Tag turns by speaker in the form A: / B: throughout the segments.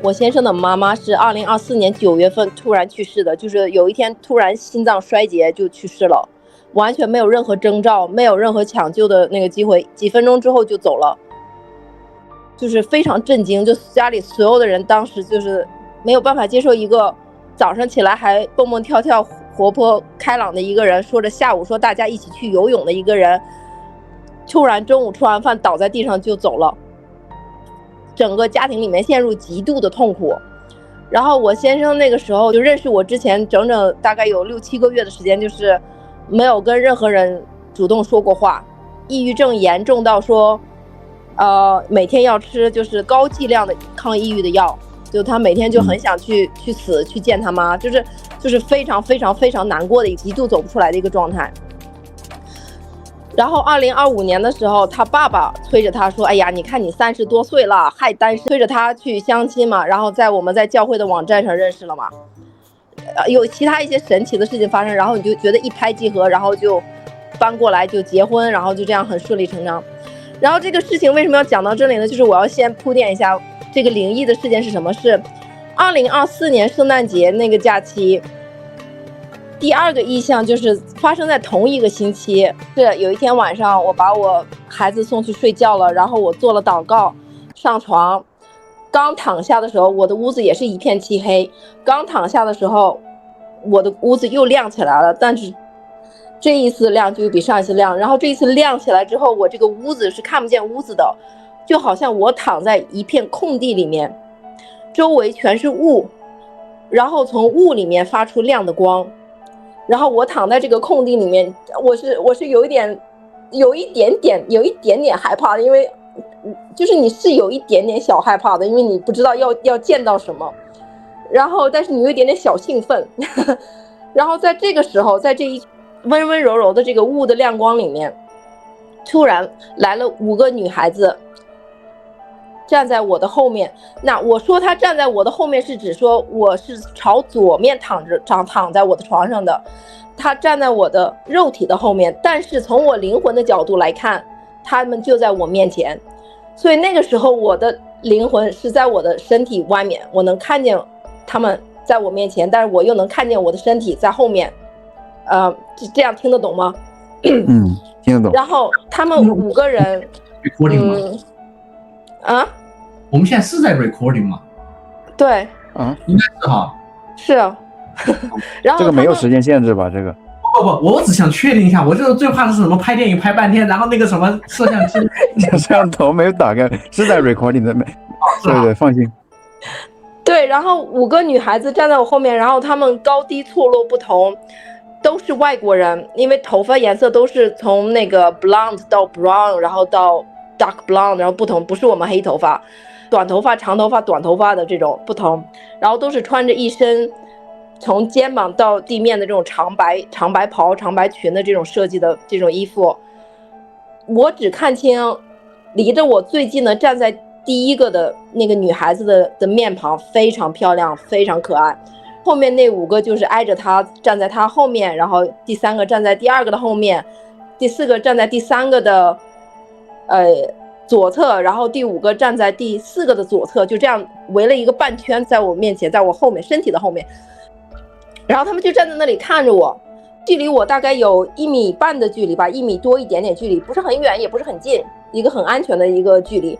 A: 我先生的妈妈是2024年9月份突然去世的，就是有一天突然心脏衰竭就去世了，完全没有任何征兆，没有任何抢救的那个机会，几分钟之后就走了，就是非常震惊，就家里所有的人当时就是没有办法接受一个早上起来还蹦蹦跳跳、活泼开朗的一个人，说着下午说大家一起去游泳的一个人，突然中午吃完饭倒在地上就走了。整个家庭里面陷入极度的痛苦，然后我先生那个时候就认识我之前整整大概有6、7个月的时间，就是没有跟任何人主动说过话，抑郁症严重到说，每天要吃就是高剂量的抗抑郁的药，就他每天就很想去死，去见他妈，就是非常非常非常难过的，极度走不出来的一个状态。然后2025年的时候，他爸爸催着他说：“哎呀，你看你30多岁了还单身。”催着他去相亲嘛，然后我们在教会的网站上认识了嘛。有其他一些神奇的事情发生，然后你就觉得一拍即合，然后就搬过来就结婚，然后就这样很顺理成章。然后这个事情为什么要讲到这里呢？就是我要先铺垫一下这个灵异的事件是什么，是2024年圣诞节那个假期。第二个异象就是发生在同一个星期，是有一天晚上我把我孩子送去睡觉了，然后我做了祷告，上床，刚躺下的时候我的屋子也是一片漆黑，刚躺下的时候我的屋子又亮起来了，但是这一次亮就比上一次亮，然后这一次亮起来之后，我这个屋子是看不见屋子的，就好像我躺在一片空地里面，周围全是雾，然后从雾里面发出亮的光，然后我躺在这个空地里面，我是有一点点害怕的，因为就是你是有一点点小害怕的，因为你不知道要见到什么，然后但是你有一点点小兴奋然后在这个时候，在这一温温柔柔的这个雾的亮光里面，突然来了5个女孩子站在我的后面。那我说她站在我的后面是指说我是朝左面躺在我的床上的，她站在我的肉体的后面，但是从我灵魂的角度来看，她们就在我面前。所以那个时候我的灵魂是在我的身体外面，我能看见她们在我面前，但是我又能看见我的身体在后面。这样听得懂吗？
B: 听得懂。
A: 然后他们5个人
C: 我们现在是在 recording 吗？
A: 对
C: 应该是哈。
A: 是然后
B: 这个没有时间限制吧？这个
C: 不，我只想确定一下，我就是最怕的是什么拍电影拍半天，然后那个什么摄像机
B: 摄像头没有打开，是在 recording 的没？对，放心。
A: 对，然后5个女孩子站在我后面，然后她们高低错落不同，都是外国人，因为头发颜色都是从那个 blonde 到 brown， 然后到 dark blonde， 然后不同，不是我们黑头发、短头发、长头发、短头发的这种不同，然后都是穿着一身从肩膀到地面的这种长白袍、长白裙的这种设计的这种衣服。我只看清离着我最近的站在第一个的那个女孩子的面庞非常漂亮，非常可爱。后面那5个就是挨着她，站在她后面，然后第3个站在第2个的后面，第4个站在第3个的左侧，然后第5个站在第4个的左侧，就这样围了一个半圈在我面前，在我后面身体的后面。然后他们就站在那里看着我，距离我大概有1米半的距离吧，1米多一点点距离，不是很远也不是很近，一个很安全的一个距离，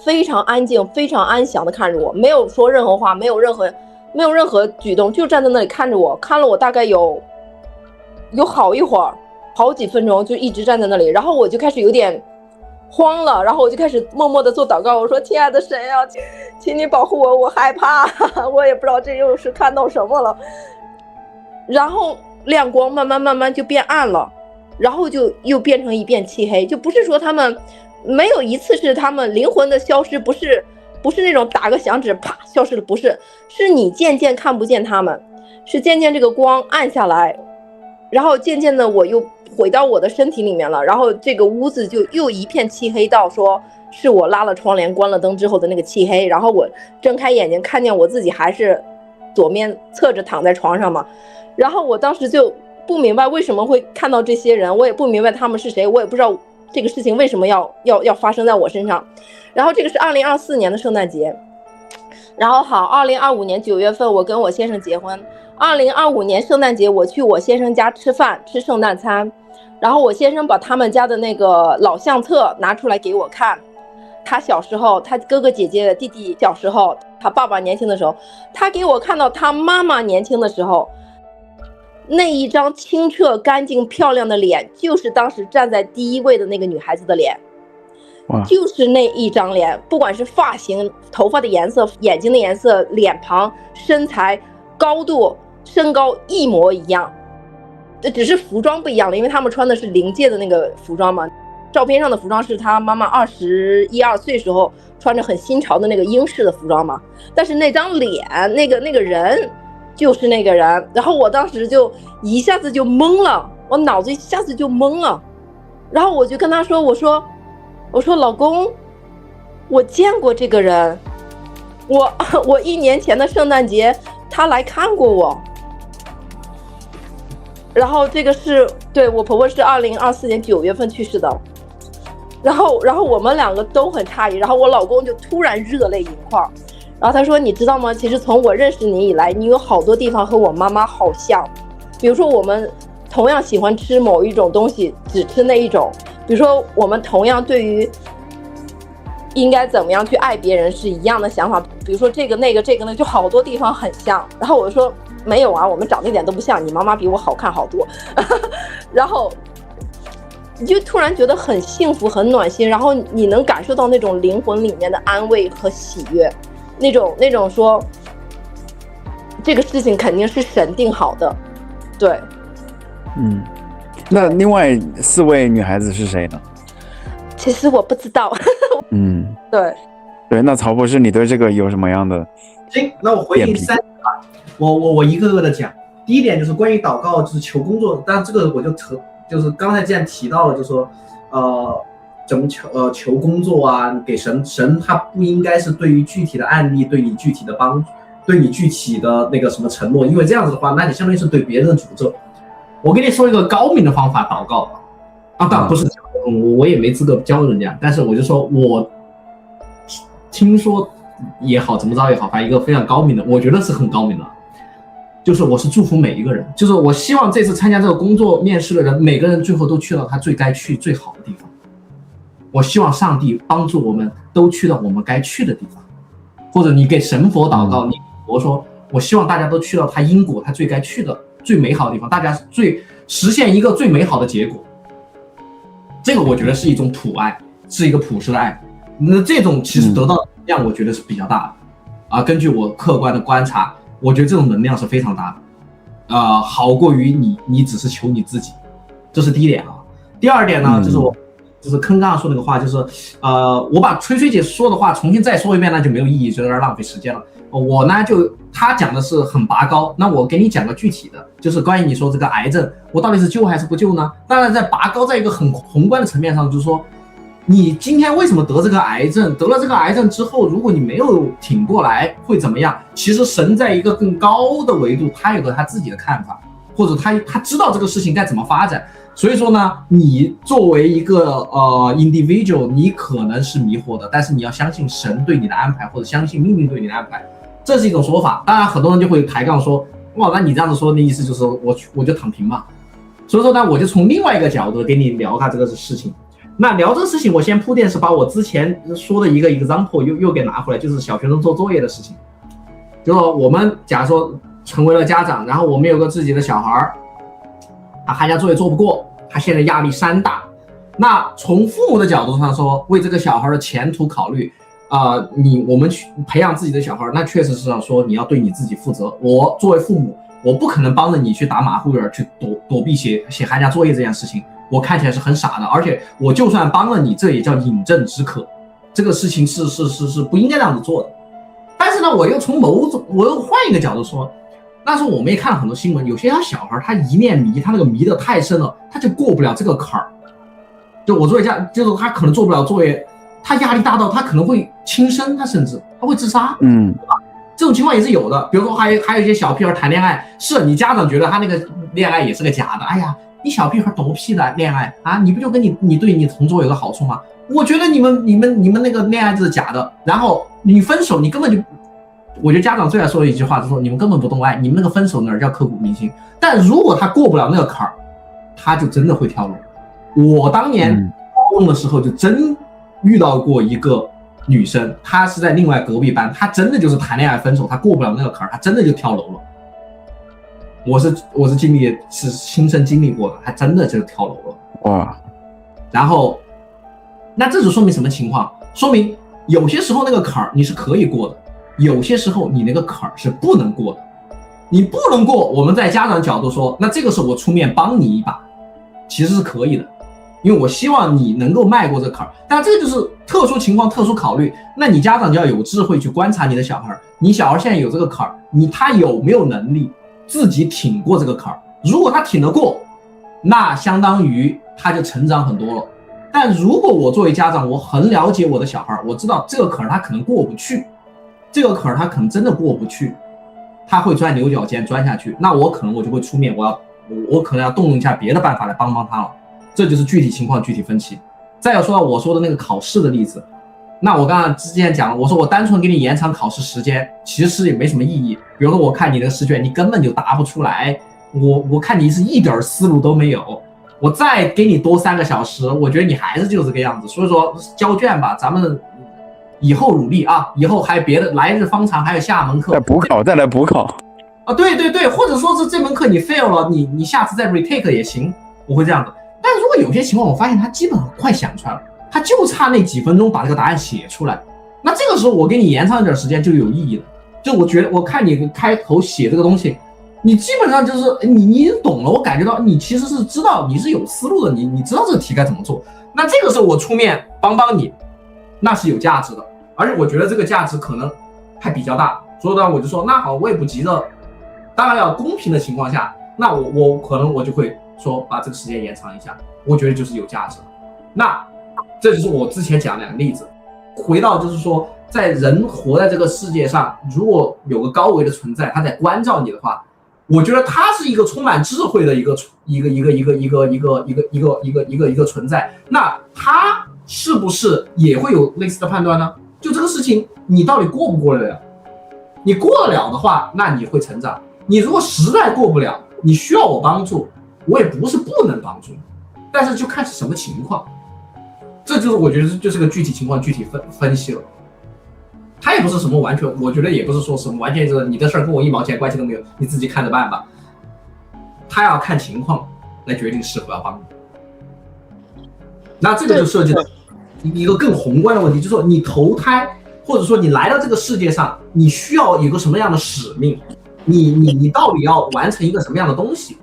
A: 非常安静非常安详的看着我，没有说任何话，没有任何举动，就站在那里看着我，看了我大概有好一会儿，好几分钟，就一直站在那里。然后我就开始有点慌了，然后我就开始默默的做祷告，我说亲爱的神啊，请你保护我，我害怕我也不知道这又是看到什么了。然后亮光慢慢就变暗了，然后就又变成一片漆黑，就不是说他们没有一次是他们灵魂的消失，不是那种打个响指啪消失了，不是，是你渐渐看不见他们，是渐渐这个光暗下来，然后渐渐的我又回到我的身体里面了，然后这个屋子就又一片漆黑到说是我拉了窗帘关了灯之后的那个漆黑，然后我睁开眼睛看见我自己还是左面侧着躺在床上嘛，然后我当时就不明白为什么会看到这些人，我也不明白他们是谁，我也不知道这个事情为什么要发生在我身上。然后这个是2024年的圣诞节，然后好，2025年9月份我跟我先生结婚，2025年圣诞节我去我先生家吃饭，吃圣诞餐，然后我先生把他们家的那个老相册拿出来给我看，他小时候，他哥哥姐姐弟弟小时候，他爸爸年轻的时候，他给我看到他妈妈年轻的时候，那一张清澈干净漂亮的脸，就是当时站在第一位的那个女孩子的脸。就是那一张脸，不管是发型、头发的颜色、眼睛的颜色、脸庞、身材、高度、身高一模一样，这只是服装不一样了，因为他们穿的是灵界的那个服装嘛。照片上的服装是他妈妈21、22岁时候穿着很新潮的那个英式的服装嘛，但是那张脸，那个人就是那个人。然后我当时就一下子就懵了，我脑子一下子就懵了，然后我就跟他说，我说老公，我见过这个人，我1年前的圣诞节他来看过我。然后这个是对我婆婆是2024年9月份去世的，然后我们两个都很诧异，然后我老公就突然热泪盈眶，然后他说你知道吗？其实从我认识你以来，你有好多地方和我妈妈好像，比如说我们同样喜欢吃某一种东西，只吃那一种。比如说我们同样对于应该怎么样去爱别人是一样的想法，比如说这个那个就好多地方很像。然后我说没有啊，我们长得一点都不像，你妈妈比我好看好多然后你就突然觉得很幸福很暖心，然后你能感受到那种灵魂里面的安慰和喜悦，那种说这个事情肯定是神定好的。对，
B: 那另外4位女孩子是谁呢？
A: 其实我不知道对，
B: 那曹博士，你对这个有什么样的？
C: 行，那我回应3点吧，我一个个的讲。第一点就是关于祷告，就是求工作，当然这个我就是刚才这样提到了，就是说怎么求工作啊，给神他不应该是对于具体的案例对你具体的帮助，对你具体的那个什么承诺，因为这样子的话，那你相当于是对别人的诅咒。我给你说一个高明的方法祷告啊，当然不是我也没资格教人家，但是我就说我听说也好，怎么着也好，反正一个非常高明的，我觉得是很高明的，就是我是祝福每一个人，就是我希望这次参加这个工作面试的人，每个人最后都去到他最该去最好的地方。我希望上帝帮助我们都去到我们该去的地方，或者你给神佛祷告，你佛说，我希望大家都去到他因果他最该去的最美好的地方，大家实现一个最美好的结果。这个我觉得是一种普爱，是一个普世的爱。那这种其实得到的能量，我觉得是比较大的根据我客观的观察，我觉得这种能量是非常大的，好过于你只是求你自己，这是第一点啊。第二点呢，就是坑刚刚说那个话，就是我把崔姐说的话重新再说一遍，那就没有意义，就有点浪费时间了。我呢他讲的是很拔高，那我给你讲个具体的，就是关于你说这个癌症，我到底是救还是不救呢？当然在拔高在一个很宏观的层面上，就是说你今天为什么得这个癌症，得了这个癌症之后，如果你没有挺过来会怎么样？其实神在一个更高的维度，他有个他自己的看法，或者他知道这个事情该怎么发展。所以说呢，你作为一个individual， 你可能是迷惑的，但是你要相信神对你的安排，或者相信命运对你的安排，这是一种说法。当然很多人就会抬杠说，哇，那你这样子说的意思就是我就躺平嘛。所以说呢，我就从另外一个角度给你聊下这个事情。那聊这个事情，我先铺垫是把我之前说的一个 example 又给拿回来，就是小学生做作业的事情。就是我们假如说成为了家长，然后我们有个自己的小孩，他寒假作业做不过，他现在压力山大。那从父母的角度上说，为这个小孩的前途考虑，我们去培养自己的小孩，那确实是要说你要对你自己负责。我作为父母，我不可能帮着你去打马虎眼，去躲避写寒假作业这件事情，我看起来是很傻的。而且我就算帮了你，这也叫饮鸩止渴，这个事情是不应该这样子做的。但是呢，我又换一个角度说。那时候我们也看了很多新闻，有些小孩他一念迷，他那个迷得太深了，他就过不了这个坎儿。就我作为家，就是他可能做不了作业，他压力大到他可能会轻生，他甚至他会自杀，对吧？这种情况也是有的。比如说还有一些小屁孩谈恋爱，是你家长觉得他那个恋爱也是个假的，哎呀，你小屁孩懂屁的恋爱啊，你不就跟你对你同桌有个好处吗？我觉得你们那个恋爱是假的，然后你分手，你根本就我觉得家长最爱说的一句话就是说，你们根本不懂爱，你们那个分手哪叫刻骨铭心。但如果他过不了那个坎儿，他就真的会跳楼。我当年高中的时候就真遇到过一个女生，她是在另外隔壁班，她真的就是谈恋爱分手，她过不了那个坎儿，她真的就跳楼了。我是亲身经历过的，她真的就跳楼了。
B: 哇！
C: 然后，那这就说明什么情况？说明有些时候那个坎儿你是可以过的，有些时候你那个坎儿是不能过的。你不能过，我们在家长角度说，那这个时候我出面帮你一把，其实是可以的，因为我希望你能够迈过这坎儿。但这就是特殊情况、特殊考虑，那你家长就要有智慧去观察你的小孩，你小孩现在有这个坎儿，他有没有能力自己挺过这个坎儿？如果他挺得过，那相当于他就成长很多了。但如果我作为家长，我很了解我的小孩，我知道这个坎儿他可能过不去，这个坎儿他可能真的过不去，他会钻牛角尖钻下去，那我可能就会出面，我可能要动用一下别的办法来帮他了。这就是具体情况具体分析。再有说我说的那个考试的例子，那我刚刚之前讲了，我说我单纯给你延长考试时间，其实也没什么意义。比如说我看你的试卷，你根本就答不出来，我看你是一点思路都没有，我再给你多3个小时，我觉得你还是就这个样子。所以说交卷吧，咱们以后努力啊，以后还别的，来日方长，还有下门课
B: 再来补考
C: 啊，对对对，或者说是这门课你 fail 了，你下次再 retake 也行，我会这样的。但如果有些情况我发现他基本上快想出来了，他就差那几分钟把这个答案写出来，那这个时候我给你延长一点时间就有意义了。就我觉得我看你开头写这个东西，你基本上就是你懂了，我感觉到你其实是知道，你是有思路的，你知道这个题该怎么做。那这个时候我出面帮你，那是有价值的，而且我觉得这个价值可能还比较大。所以呢，我就说那好，我也不急着，当然要公平的情况下，那我可能我就会说把这个时间延长一下，我觉得就是有价值的。那这就是我之前讲的2个例子。回到就是说，在人活在这个世界上，如果有个高维的存在，他在关照你的话，我觉得他是一个充满智慧的一个存在。那他是不是也会有类似的判断呢？就这个事情，你到底过不过得了？你过得了的话，那你会成长。你如果实在过不了，你需要我帮助，我也不是不能帮助，但是就看是什么情况。这就是我觉得就是个具体情况具体分析了。他也不是什么完全，我觉得也不是说什么完全是你的事儿跟我1毛钱关系都没有，你自己看着办吧。他要看情况来决定是否要帮你。那这个就涉及到一个更宏观的问题，就是说你投胎或者说你来到这个世界上，你需要有个什么样的使命？你到底要完成一个什么样的东西？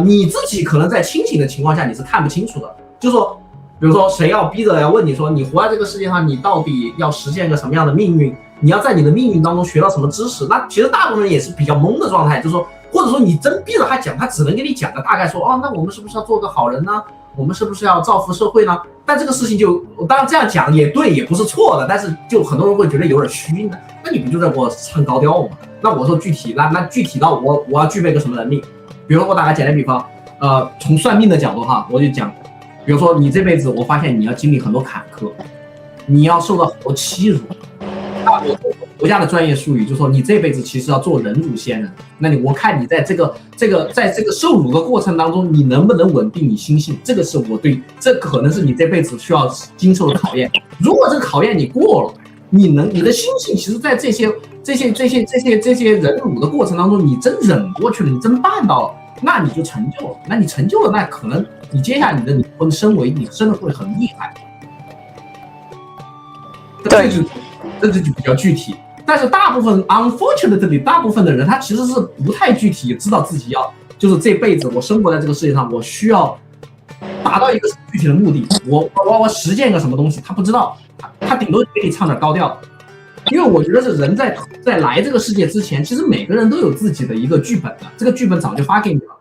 C: 你自己可能在清醒的情况下你是看不清楚的，就是说。比如说谁要逼着要问你说你活在这个世界上你到底要实现一个什么样的命运，你要在你的命运当中学到什么知识，那其实大部分人也是比较懵的状态，就是说或者说你真逼着他讲，他只能给你讲个大概说那我们是不是要做个好人呢，我们是不是要造福社会呢？但这个事情就当然这样讲也对也不是错的，但是就很多人会觉得有点虚呢，那你不就在给我唱高调吗？那我说具体那具体到我要具备个什么能力？比如说我打个简单比方，从算命的角度哈，我就讲比如说你这辈子我发现你要经历很多坎坷，你要受到很多欺辱，那我国家的专业术语就是说你这辈子其实要做忍辱仙人。那我看你在这个受辱的过程当中，你能不能稳定你心性，这个是我对，这可能是你这辈子需要经受的考验。如果这个考验你过了，你的心性其实在这些忍辱的过程当中，你真忍过去了，你真办到了，那你就成就了。那你成就了，那可能你接下来你的升维，你真的会很厉害。
A: 对，
C: 这就比较具体。但是大部分 unfortunately 大部分的人他其实是不太具体知道自己要就是这辈子我生活在这个世界上，我需要达到一个具体的目的，我实践个什么东西，他不知道，他顶多给你唱点高调。因为我觉得是人在来这个世界之前，其实每个人都有自己的一个剧本的，这个剧本早就发给你了。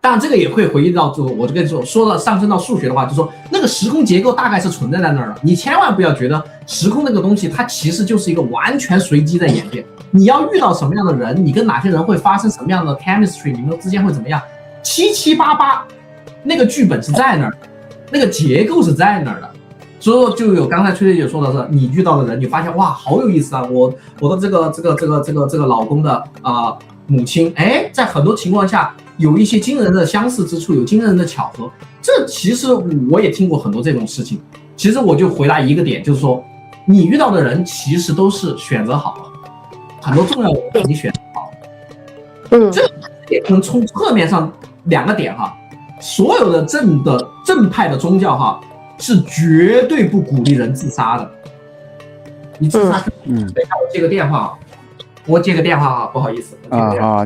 C: 当然这个也会回忆到，就我这个说到上升到数学的话，就说那个时空结构大概是存在在那儿的，你千万不要觉得时空那个东西它其实就是一个完全随机在演变。你要遇到什么样的人，你跟哪些人会发生什么样的 chemistry， 你们之间会怎么样，七七八八那个剧本是在那儿的，那个结构是在那儿的。所以说就有刚才崔崔姐说的是，你遇到的人，你发现哇，好有意思啊！我的这个老公的母亲，哎，在很多情况下有一些惊人的相似之处，有惊人的巧合。这其实我也听过很多这种事情。其实我就回答一个点，就是说，你遇到的人其实都是选择好了，很多重要的人你选择好了。这也可能从侧面上2个点哈，所有的正派的宗教哈。是绝对不鼓励人自杀的。你自杀，等一下我接个电话，不好意思。
B: 那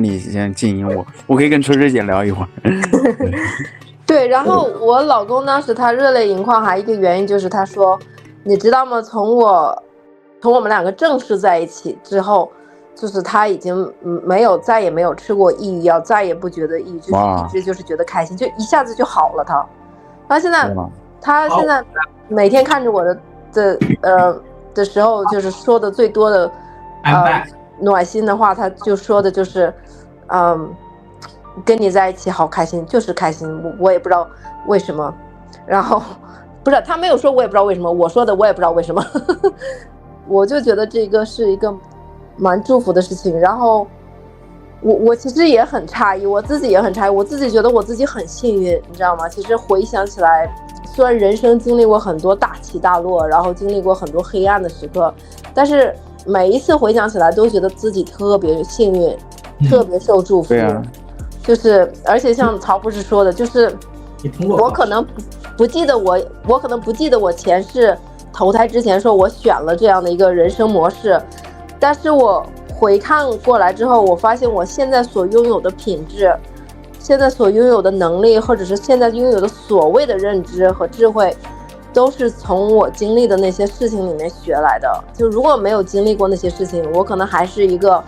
B: 你先静音我可以跟吹吹姐聊一会儿。
A: 对，然后我老公当时他热泪盈眶，还一个原因就是他说，你知道吗？从我们2个正式在一起之后，就是他已经再也没有吃过抑郁药，再也不觉得抑郁，就是一直就是觉得开心，就一下子就好了他。他现在每天看着我的时候，就是说的最多的暖心的话，他就说的就是跟你在一起好开心，就是开心，我也不知道为什么。然后不是他没有说我也不知道为什么，我说的我也不知道为什么。我就觉得这个是一个蛮祝福的事情。然后我其实也很诧异，我自己也很诧异，我自己觉得我自己很幸运，你知道吗？其实回想起来，虽然人生经历过很多大起大落，然后经历过很多黑暗的时刻，但是每一次回想起来都觉得自己特别幸运，特别受祝福。就是而且像曹博士说的，就是我可能不记得我可能不记得我前世投胎之前说我选了这样的一个人生模式，但是我回看过来之后，我发现我现在所拥有的品质，现在所拥有的能力，或者是现在拥有的所谓的认知和智慧，都是从我经历的那些事情里面学来的。就如果没有经历过那些事情，我可能还是一个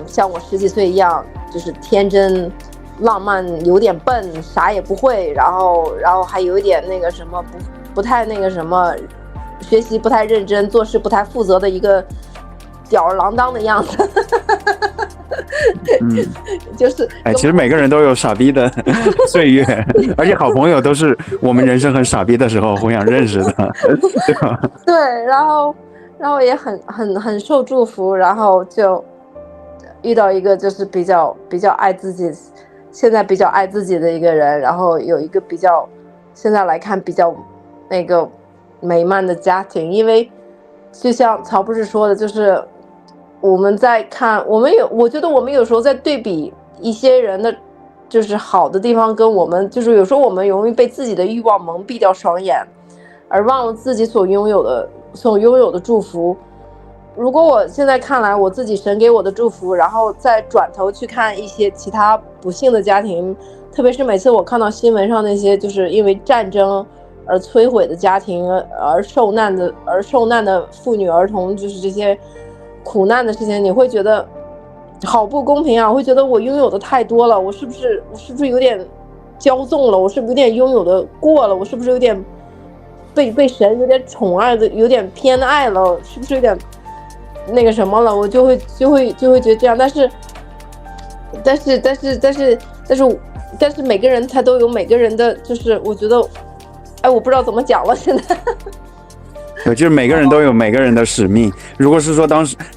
A: 像我10几岁一样，就是天真浪漫，有点笨，啥也不会，然后还有一点那个什么不太那个什么，学习不太认真，做事不太负责的一个吊儿郎当的样子。就是
B: 其实每个人都有傻逼的岁月，而且好朋友都是我们人生很傻逼的时候互相认识的，对吧？
A: 对，然后也很受祝福，然后就遇到一个就是比较爱自己，现在比较爱自己的一个人，然后有一个比较现在来看比较那个美满的家庭。因为就像曹博士说的，就是我们在看，我觉得我们有时候在对比一些人的就是好的地方，跟我们就是有时候我们容易被自己的欲望蒙蔽掉双眼，而忘了自己所拥有的祝福。如果我现在看来我自己神给我的祝福，然后再转头去看一些其他不幸的家庭，特别是每次我看到新闻上那些就是因为战争而摧毁的家庭，而受难的妇女儿童，就是这些苦难的事情，你会觉得好不公平啊！我会觉得我拥有的太多了，我是不是有点骄纵了？我是不是有点拥有的过了？我是不是有点被神有点宠爱的，有点偏爱了？是不是有点那个什么了？我就会觉得这样。但是每个人他都有每个人的，就是我觉得，我不知道怎么讲了现在。
B: 就是每个人都有每个人的使命。如果是说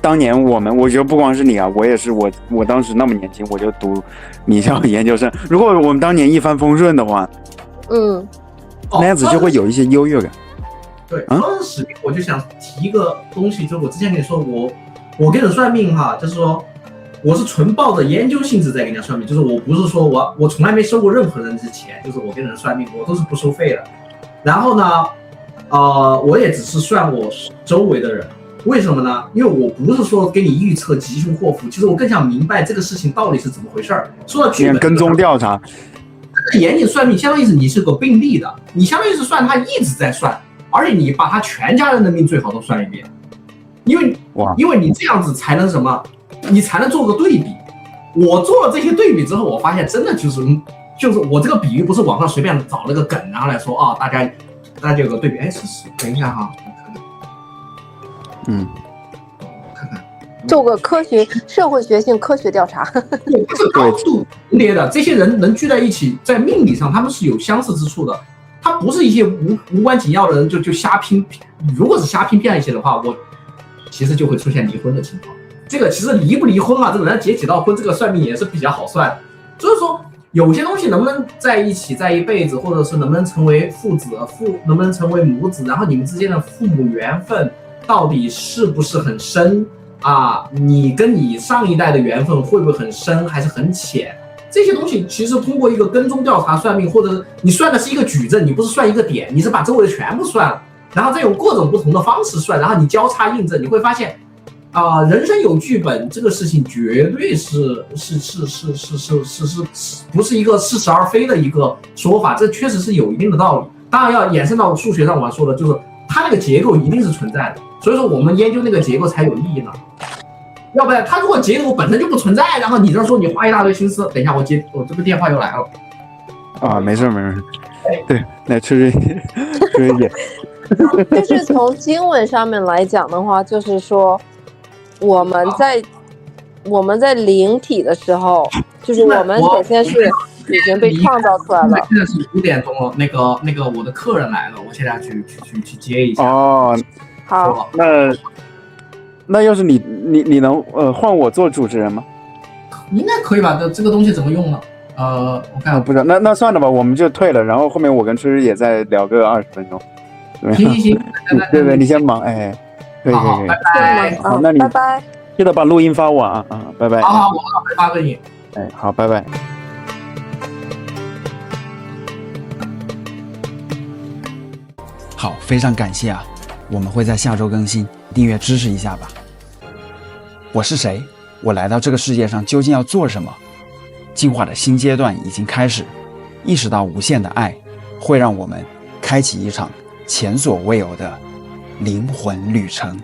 B: 当年我觉得不光是你啊，我也是我当时那么年轻我就读名校研究生，如果我们当年一帆风顺的话，那样子就会有一些优越感。
C: 对，说到使命，我就想提一个东西，就是我之前跟你说，我给人算命哈，就是说我是纯抱着研究性质在给人家算命，就是我不是说我从来没收过任何人之钱，就是我给人算命我都是不收费的。然后呢我也只是算我周围的人，为什么呢？因为我不是说给你预测吉凶祸福，其实我更想明白这个事情到底是怎么回事儿。说到剧本
B: 跟踪调查，
C: 严谨算命相当于是你是个病例的，你相当于是算他一直在算，而且你把他全家人的命最好都算一遍，因为你这样子才能什么，你才能做个对比。我做了这些对比之后，我发现真的就是我这个比喻不是网上随便找了个梗然后来说啊，大家有个对比，是等一下哈，我看看，
A: 做个社会学性科学调查。
C: 对，它是高度重叠的，这些人能聚在一起，在命理上他们是有相似之处的。他不是一些无关紧要的人就瞎拼，如果是瞎拼骗一些的话，我其实就会出现离婚的情况。这个其实离不离婚啊，这个人家结几道婚，这个算命也是比较好算的。所以说有些东西能不能在一起在一辈子，或者是能不能成为父子能不能成为母子，然后你们之间的父母缘分到底是不是很深啊？你跟你上一代的缘分会不会很深还是很浅？这些东西其实通过一个跟踪调查算命，或者你算的是一个矩阵，你不是算一个点，你是把周围的全部算了，然后再用各种不同的方式算，然后你交叉印证，你会发现人生有剧本这个事情绝对是不是一个似是而非的一个说法，这确实是有一定的道理。当然要延伸到数学上我说的，就是它那个结构一定是存在的，所以说我们研究那个结构才有意义呢。要不然它如果结构本身就不存在，然后你这说你花一大堆心思，等一下我这个电话又来了
B: 啊，没事没事，对，来吃也
A: 就是从经文上面来讲的话，就是说我们在灵体的时候，就是我们首先是已经被创造出来了。
C: 现在是5点钟了，那个我的客人来了，我现在去接一下。
B: 哦，
A: 好，
B: 那要是你能换我做主持人吗？
C: 应该可以吧？这个东西怎么用呢？我看
B: 不知道，那算了吧，我们就退了，然后后面我跟吃也再聊个20分钟。
C: 行，
B: 对，你先忙，哎，可以，
C: 拜拜。
B: 好，那你
A: 拜拜，
B: 记得把录音发我啊，拜拜。
C: 好，我会发给你。
B: 哎，好，拜拜。
D: 好，非常感谢啊，我们会在下周更新，订阅支持一下吧。我是谁？我来到这个世界上究竟要做什么？进化的新阶段已经开始，意识到无限的爱会让我们开启一场前所未有的灵魂旅程。